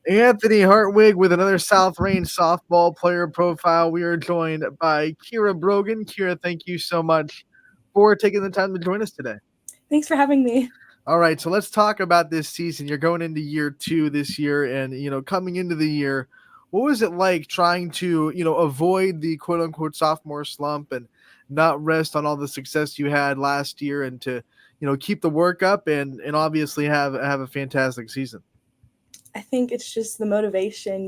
Anthony Hartwig with another South Range softball player profile. We are joined by Kira Brogan. Kira, thank you so much for taking the time to join us today. Thanks for having me. All right, so let's talk about this season. You're going into year two this year, and coming into the year, what was it like trying to avoid the quote unquote sophomore slump and not rest on all the success you had last year, and to keep the work up and obviously have a fantastic season. I think it's just the motivation.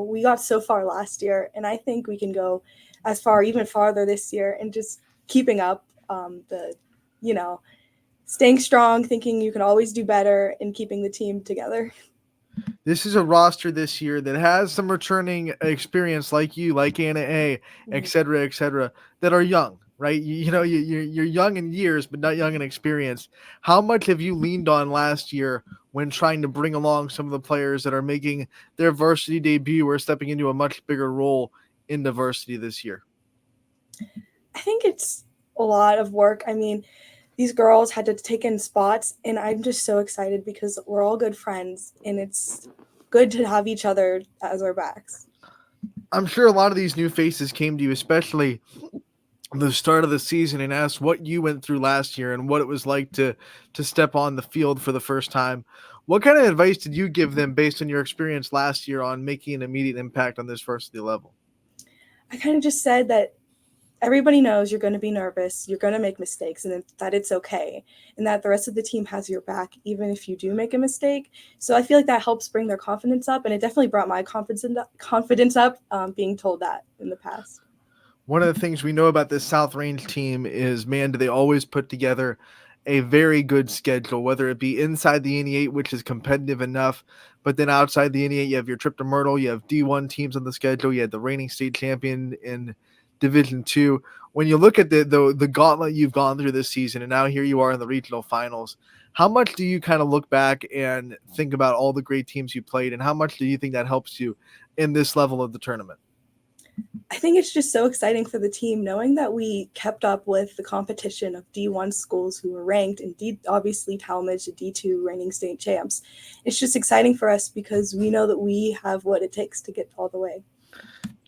We got so far last year, and I think we can go as far, even farther this year, and just keeping up you know, staying strong, thinking you can always do better, and keeping the team together. This is a roster this year that has some returning experience, like you, like Anna A, et cetera, that are young, right? You're young in years, but not young in experience. How much have you leaned on last year when trying to bring along some of the players that are making their varsity debut or stepping into a much bigger role in the varsity this year? I think it's a lot of work. I mean, these girls had to take in spots, and I'm just so excited because we're all good friends, and it's good to have each other as our backs. I'm sure a lot of these new faces came to you, especially the start of the season, and asked what you went through last year and what it was like to step on the field for the first time. What kind of advice did you give them based on your experience last year on making an immediate impact on this varsity level? I kind of just said that everybody knows you're going to be nervous, you're going to make mistakes, and that it's okay, and that the rest of the team has your back, even if you do make a mistake. So I feel like that helps bring their confidence up, and it definitely brought my confidence up, being told that in the past. One of the things we know about this South Range team is, man, do they always put together a very good schedule, whether it be inside the NE8, which is competitive enough, but then outside the NE8, you have your trip to Myrtle, you have D1 teams on the schedule, you had the reigning state champion in Division Two. When you look at the gauntlet you've gone through this season, and now here you are in the regional finals, how much do you kind of look back and think about all the great teams you played, and how much do you think that helps you in this level of the tournament? I think it's just so exciting for the team knowing that we kept up with the competition of D1 schools who were ranked, and obviously Talmadge, the D2 reigning state champs. It's just exciting for us because we know that we have what it takes to get all the way.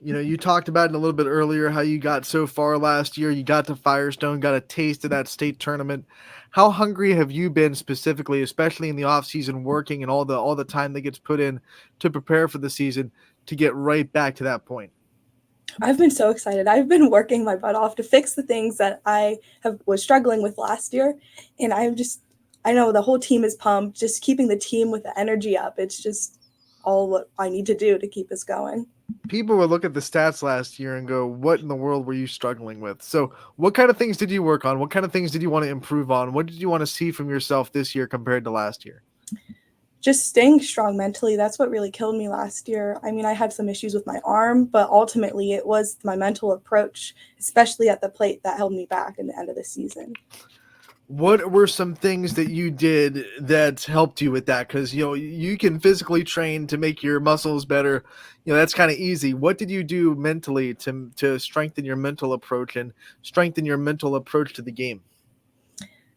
You talked about it a little bit earlier how you got so far last year. You got to Firestone, got a taste of that state tournament. How hungry have you been specifically, especially in the off season, working and all the time that gets put in to prepare for the season, to get right back to that point? I've been so excited. I've been working my butt off to fix the things that was struggling with last year, and I know the whole team is pumped. Just keeping the team with the energy up. It's just all what I need to do to keep us going. People will look at the stats last year and go, "What in the world were you struggling with?" So, what kind of things did you work on? What kind of things did you want to improve on? What did you want to see from yourself this year compared to last year? Just staying strong mentally. That's what really killed me last year. I mean, I had some issues with my arm, but ultimately it was my mental approach, especially at the plate, that held me back in the end of the season. What were some things that you did that helped you with that? Because you can physically train to make your muscles better. That's kind of easy. What did you do mentally to strengthen your mental approach and strengthen your mental approach to the game?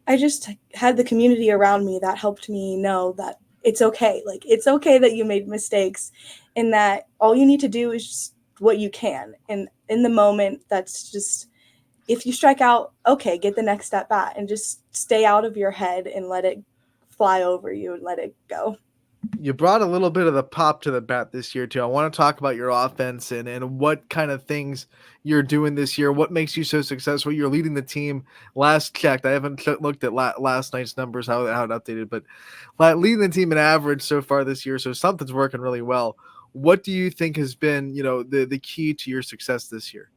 I just had the community around me that helped me know that it's okay. Like, it's okay that you made mistakes, and that all you need to do is just what you can. And in the moment, that's just, if you strike out, okay, get the next step back and just stay out of your head and let it fly over you and let it go. You brought a little bit of the pop to the bat this year too. I want to talk about your offense and what kind of things you're doing this year. What makes you so successful? You're leading the team. Last checked, I haven't looked at last night's numbers, how it updated, but leading the team in average so far this year. So something's working really well. What do you think has been the key to your success this year?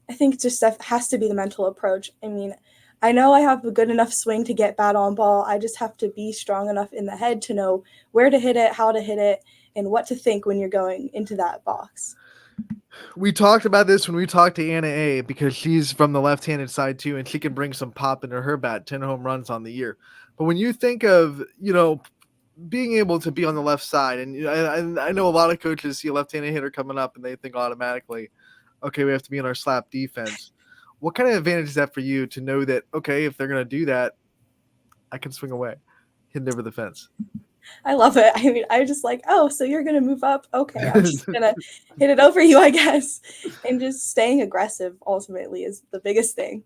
I think it just has to be the mental approach. I mean, I know I have a good enough swing to get bat on ball. I just have to be strong enough in the head to know where to hit it, how to hit it, and what to think when you're going into that box. We talked about this when we talked to Anna A, because she's from the left-handed side too, and she can bring some pop into her bat. 10 home runs on the year. But when you think of being able to be on the left side, and I know a lot of coaches see a left-handed hitter coming up and they think automatically, okay, we have to be in our slap defense. What kind of advantage is that for you to know that, okay, if they're going to do that, I can swing away, hit it over the fence? I love it. I mean, I just like, oh, so you're gonna move up? Okay, I'm just gonna hit it over you, I guess. And just staying aggressive ultimately is the biggest thing.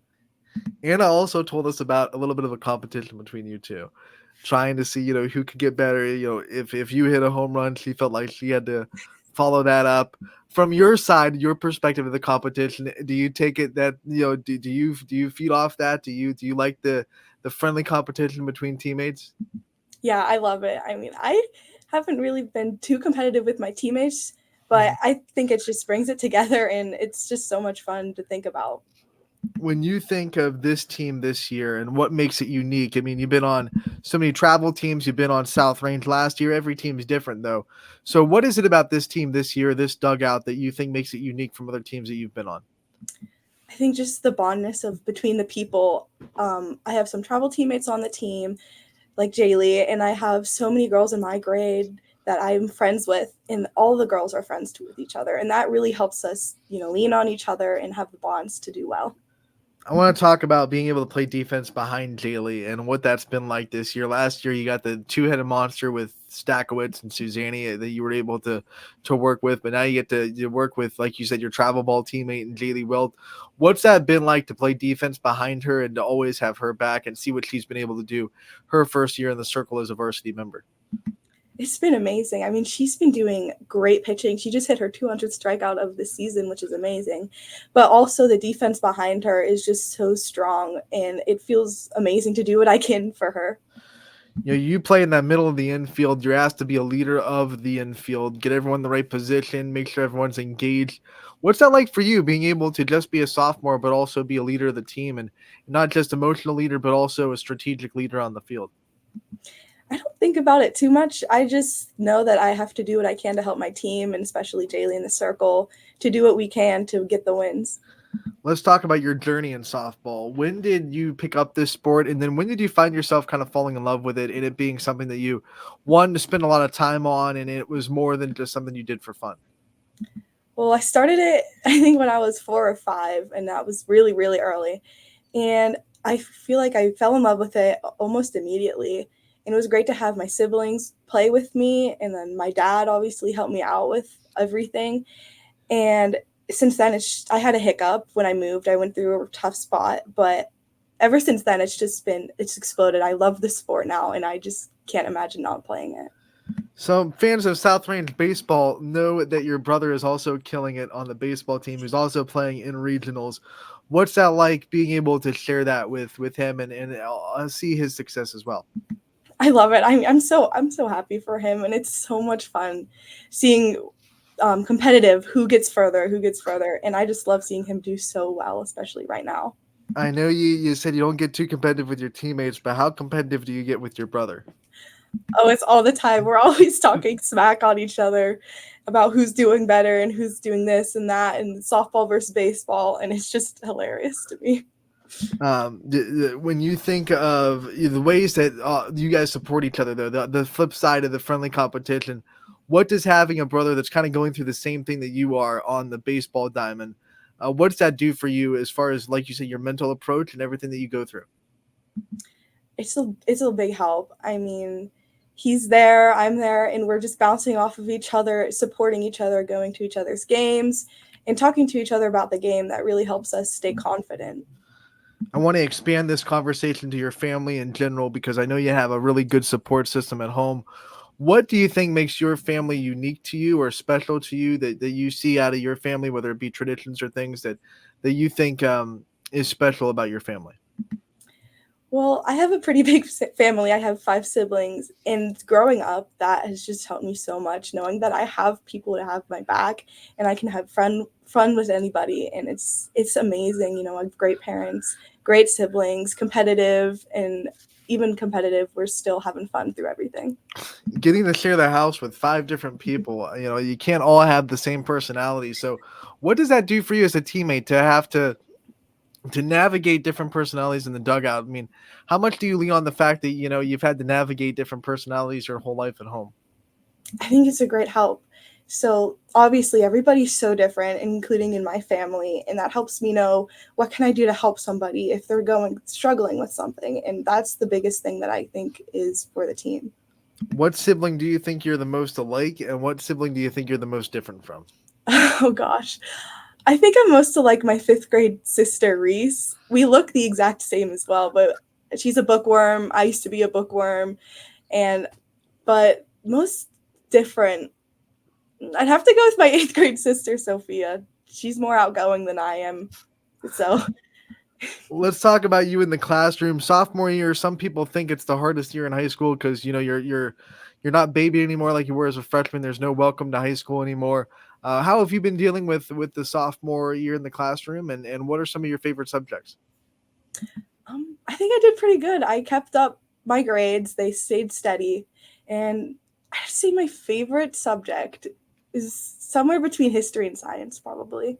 Anna also told us about a little bit of a competition between you two, trying to see, who could get better. If you hit a home run, she felt like she had to follow that up. From your side, your perspective of the competition, do you take it that, do you feed off that? Do you like the friendly competition between teammates? Yeah, I love it. I mean, I haven't really been too competitive with my teammates, but Mhm. I think it just brings it together and it's just so much fun to think about. When you think of this team this year and what makes it unique, I mean, you've been on so many travel teams, you've been on South Range last year. Every team is different, though. So, what is it about this team this year, this dugout, that you think makes it unique from other teams that you've been on? I think just the bondness of between the people. I have some travel teammates on the team, like Jaylee, and I have so many girls in my grade that I'm friends with, and all the girls are friends with each other, and that really helps us, lean on each other and have the bonds to do well. I want to talk about being able to play defense behind Jaylee and what that's been like this year. Last year, you got the two-headed monster with Stakowitz and Suzanne that you were able to work with, but now you get to work with, like you said, your travel ball teammate and Jaylee Weld. What's that been like to play defense behind her and to always have her back and see what she's been able to do her first year in the circle as a varsity member? It's been amazing. I mean, she's been doing great pitching. She just hit her 200th strikeout of the season, which is amazing. But also, the defense behind her is just so strong, and it feels amazing to do what I can for her. You play in that middle of the infield. You're asked to be a leader of the infield, get everyone in the right position, make sure everyone's engaged. What's that like for you, being able to just be a sophomore, but also be a leader of the team, and not just emotional leader, but also a strategic leader on the field? I don't think about it too much. I just know that I have to do what I can to help my team, and especially Jaylee in the circle, to do what we can to get the wins. Let's talk about your journey in softball. When did you pick up this sport, and then when did you find yourself kind of falling in love with it and it being something that you wanted to spend a lot of time on, and it was more than just something you did for fun? Well, I started it, I think, when I was 4 or 5, and that was really, really early. And I feel like I fell in love with it almost immediately. And it was great to have my siblings play with me. And then my dad obviously helped me out with everything. And since then, I had a hiccup when I moved. I went through a tough spot. But ever since then, it's exploded. I love the sport now, and I just can't imagine not playing it. So fans of South Range baseball know that your brother is also killing it on the baseball team. He's also playing in regionals. What's that like, being able to share that with him and see his success as well? I love it. I'm so happy for him, and it's so much fun seeing competitive who gets further, and I just love seeing him do so well, especially right now. I know you said you don't get too competitive with your teammates, but how competitive do you get with your brother? Oh, it's all the time. We're always talking smack on each other about who's doing better and who's doing this and that, and softball versus baseball, and it's just hilarious to me. When you think of the ways that you guys support each other, though, the flip side of the friendly competition, what does having a brother that's kind of going through the same thing that you are on the baseball diamond, what does that do for you as far as, like you say, your mental approach and everything that you go through? It's a big help. I mean, he's there, I'm there, and we're just bouncing off of each other, supporting each other, going to each other's games, and talking to each other about the game. That really helps us stay confident. I want to expand this conversation to your family in general because I know you have a really good support system at home. What do you think makes your family unique to you or special to you that you see out of your family, whether it be traditions or things that you think is special about your family? Well, I have a pretty big family. I have 5 siblings, and growing up, that has just helped me so much, knowing that I have people to have my back, and I can have fun with anybody, and it's amazing. I have great parents, great siblings, competitive, and even competitive, we're still having fun through everything. Getting to share the house with 5 different people, you can't all have the same personality. So, what does that do for you as a teammate to have to navigate different personalities in the dugout? I mean, how much do you lean on the fact that you've had to navigate different personalities your whole life at home? I think it's a great help. So obviously everybody's so different, including in my family, and that helps me know what can I do to help somebody if they're going struggling with something, and that's the biggest thing that I think is for the team. What sibling do you think you're the most alike, and what sibling do you think you're the most different from? Oh gosh. I think I'm most like my fifth grade sister Reese. We look the exact same as well, but she's a bookworm. I used to be a bookworm, and but most different. I'd have to go with my eighth grade sister Sophia. She's more outgoing than I am, so Let's talk about you in the classroom. Sophomore year, some people think it's the hardest year in high school because you're not baby anymore like you were as a freshman. There's no welcome to high school anymore. How have you been dealing with the sophomore year in the classroom, and what are some of your favorite subjects? I think I did pretty good. I kept up my grades; they stayed steady, and I'd say my favorite subject is somewhere between history and science, probably.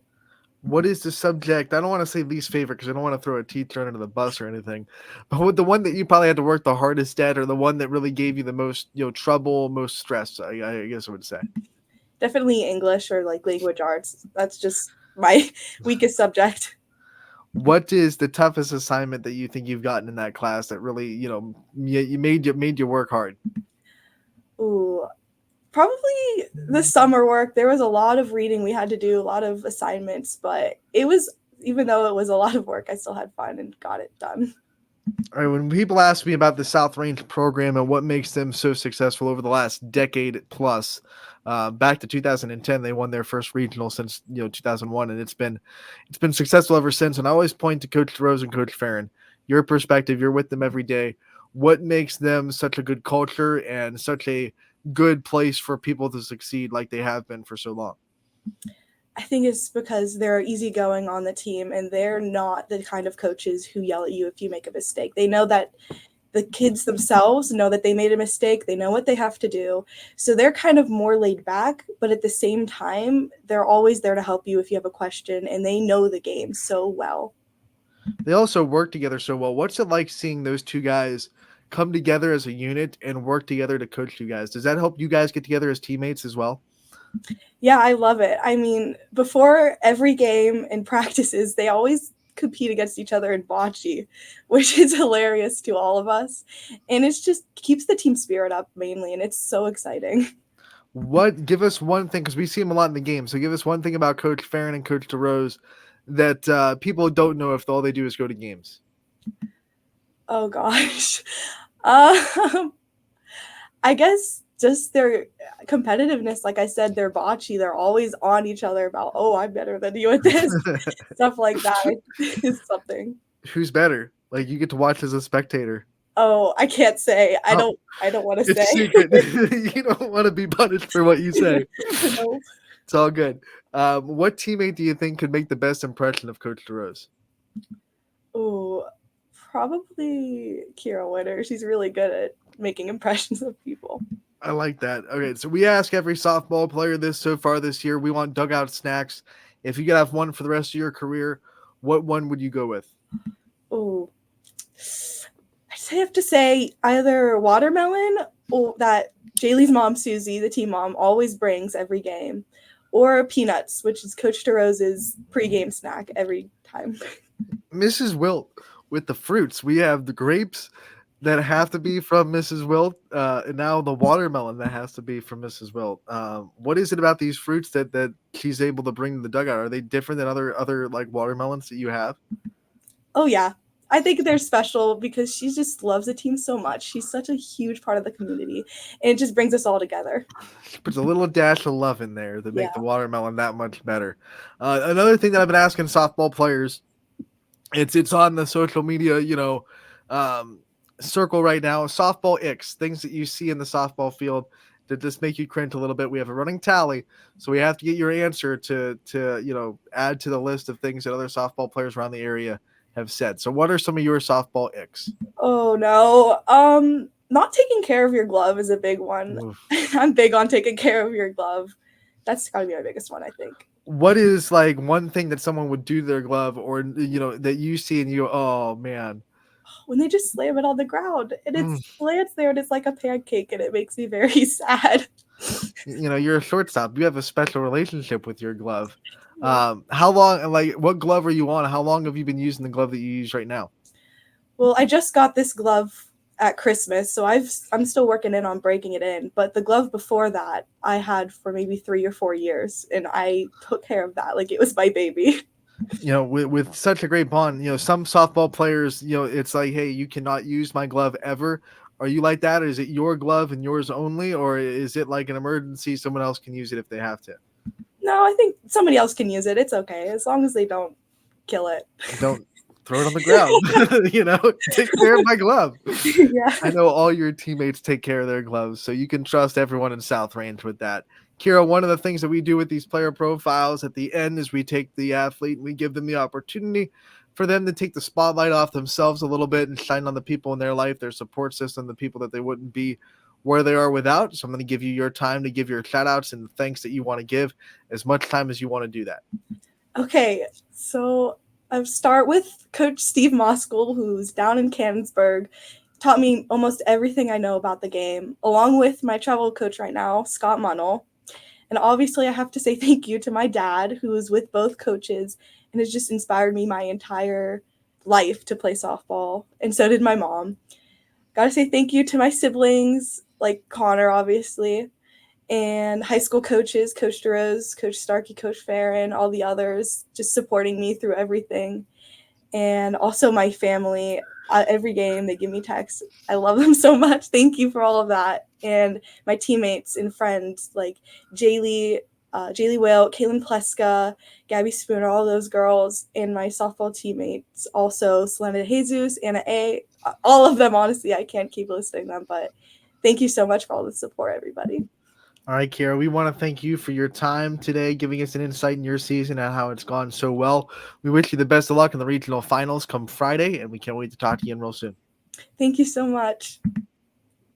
What is the subject? I don't want to say least favorite because I don't want to throw a teacher under the bus or anything. But what the one that you probably had to work the hardest at, or the one that really gave you the most, trouble, most stress? I guess I would say. Definitely English or like language arts. That's just my weakest subject. What is the toughest assignment that you think you've gotten in that class that really, you made you work hard? Ooh, probably the summer work. There was a lot of reading we had to do, a lot of assignments, but it was, even though it was a lot of work, I still had fun and got it done. All right, when people ask me about the South Range program and what makes them so successful over the last decade plus, back to 2010, they won their first regional since 2001, and it's been successful ever since. And I always point to Coach Rose and Coach Farron. Your perspective, you're with them every day. What makes them such a good culture and such a good place for people to succeed like they have been for so long? I think it's because they're easygoing on the team and they're not the kind of coaches who yell at you if you make a mistake. They know that the kids themselves know that they made a mistake. They know what they have to do. So they're kind of more laid back, but at the same time, they're always there to help you if you have a question and they know the game so well. They also work together so well. What's it like seeing those two guys come together as a unit and work together to coach you guys? Does that help you guys get together as teammates as well? Yeah, I love it. I mean, before every game and practices, they always compete against each other in bocce, which is hilarious to all of us. And it's just keeps the team spirit up mainly, and it's so exciting. What give us one thing because we see him a lot in the game. So give us one thing about Coach Farron and Coach DeRose that people don't know if all they do is go to games. Oh gosh. Um, I guess just their competitiveness, like I said, their bocce, they're always on each other about, oh, I'm better than you at this, stuff like that is something. Who's better? Like you get to watch as a spectator. Oh, I can't say. I Oh, don't I don't want to it's say. secret. You don't want to be punished for what you say. No. It's all good. What teammate do you think could make the best impression of Coach DeRose? Ooh, probably Kira Winter. She's really good at making impressions of people. I like that. Okay, so we ask every softball player this so far this year. We want dugout snacks. If you could have one for the rest of your career, what one would you go with? Ooh, I have to say either watermelon or that Jaylee's mom, Susie, the team mom, always brings every game, or peanuts, which is Coach DeRose's pregame snack every time. Mrs. Wilt with the fruits. We have the grapes that have to be from Mrs. Wilt, and now the watermelon that has to be from Mrs. Wilt. What is it about these fruits that she's able to bring to the dugout? Are they different than other like watermelons that you have? Oh yeah, I think they're special because she just loves the team so much. She's such a huge part of the community, and it just brings us all together. She puts a little dash of love in there to make the Yeah. watermelon that much better. Another thing that I've been asking softball players, it's on the social media, um, circle right now. Softball icks, things that you see in the softball field that just make you cringe a little bit. We have a running tally, so we have to get your answer to add to the list of things that other softball players around the area have said. So, what are some of your softball icks? Oh no. Not taking care of your glove is a big one. Oof. I'm big on taking care of your glove. That's gotta be my biggest one, I think. What is like one thing that someone would do to their glove, or that you see and you go, oh man. When they just slam it on the ground and Mm. it lands there and it's like a pancake and it makes me very sad. You're a shortstop. You have a special relationship with your glove. Yeah. How long? Like, what glove are you on? How long have you been using the glove that you use right now? Well, I just got this glove at Christmas. So I'm still working in on breaking it in. But the glove before that I had for maybe 3 or 4 years, and I took care of that like it was my baby. With such a great bond, some softball players, it's like, hey, you cannot use my glove ever. Are you like that? Or is it your glove and yours only? Or is it like an emergency? Someone else can use it if they have to. No, I think somebody else can use it. It's okay as long as they don't kill it. Don't throw it on the ground. Take care of my glove. Yeah. I know all your teammates take care of their gloves, so you can trust everyone in South Range with that. Kira, one of the things that we do with these player profiles at the end is we take the athlete and we give them the opportunity for them to take the spotlight off themselves a little bit and shine on the people in their life, their support system, the people that they wouldn't be where they are without. So I'm going to give you your time to give your shout outs and thanks that you want to give, as much time as you want to do that. Okay, so I start with Coach Steve Moskell, who's down in Canonsburg, taught me almost everything I know about the game, along with my travel coach right now, Scott Munnell. And obviously, I have to say thank you to my dad, who is with both coaches and has just inspired me my entire life to play softball. And so did my mom. Gotta say thank you to my siblings, like Connor, obviously, and high school coaches, Coach DeRose, Coach Starkey, Coach Farron, all the others, just supporting me through everything. And also my family. Every game, they give me texts. I love them so much. Thank you for all of that. And my teammates and friends like Jaylee Whale, Kaylin Pleska, Gabby Spooner, all those girls, and my softball teammates also, Selena Jesus, Anna A. All of them, honestly, I can't keep listing them, but thank you so much for all the support, everybody. All right, Kara, we want to thank you for your time today, giving us an insight in your season and how it's gone so well. We wish you the best of luck in the regional finals come Friday, and we can't wait to talk to you again real soon. Thank you so much.